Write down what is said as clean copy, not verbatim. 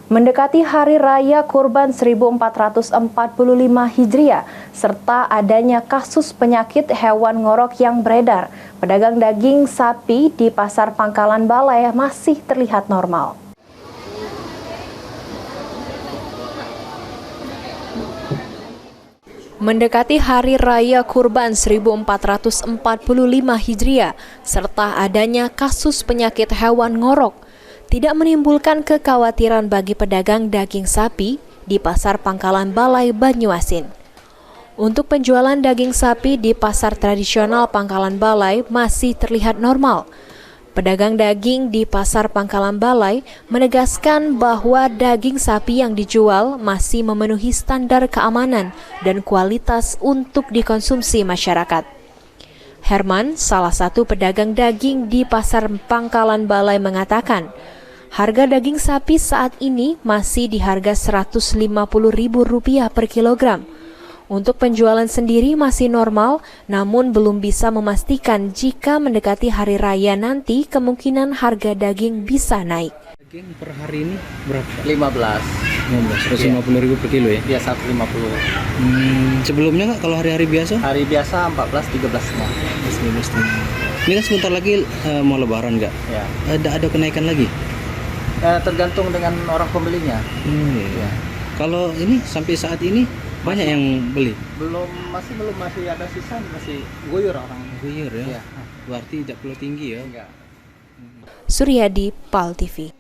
Mendekati Hari Raya Kurban 1445 Hijriah, serta adanya kasus penyakit hewan ngorok yang beredar, pedagang daging sapi di Pasar Pangkalan Balai masih terlihat normal. Mendekati Hari Raya Kurban 1445 Hijriah, serta adanya kasus penyakit hewan ngorok, tidak menimbulkan kekhawatiran bagi pedagang daging sapi di Pasar Pangkalan Balai, Banyuasin. Untuk penjualan daging sapi di pasar tradisional Pangkalan Balai masih terlihat normal. Pedagang daging di Pasar Pangkalan Balai menegaskan bahwa daging sapi yang dijual masih memenuhi standar keamanan dan kualitas untuk dikonsumsi masyarakat. Herman, salah satu pedagang daging di Pasar Pangkalan Balai, mengatakan, harga daging sapi saat ini masih di harga Rp150.000 per kilogram. Untuk penjualan sendiri masih normal, namun belum bisa memastikan jika mendekati hari raya nanti kemungkinan harga daging bisa naik. Daging per hari ini berapa? 15. 150.000 per kilo ya? Iya, 150. Sebelumnya nggak kalau hari-hari biasa? Hari biasa 14-13 Ini kan sebentar lagi mau lebaran nggak? Ya. Ada kenaikan lagi? Tergantung dengan orang pembelinya. Ya. Kalau ini sampai saat ini banyak yang beli? Masih ada sisa, masih guyur orang. Guyur ya? Ya. Berarti tidak perlu tinggi ya? Enggak. Suryadi, PAL TV.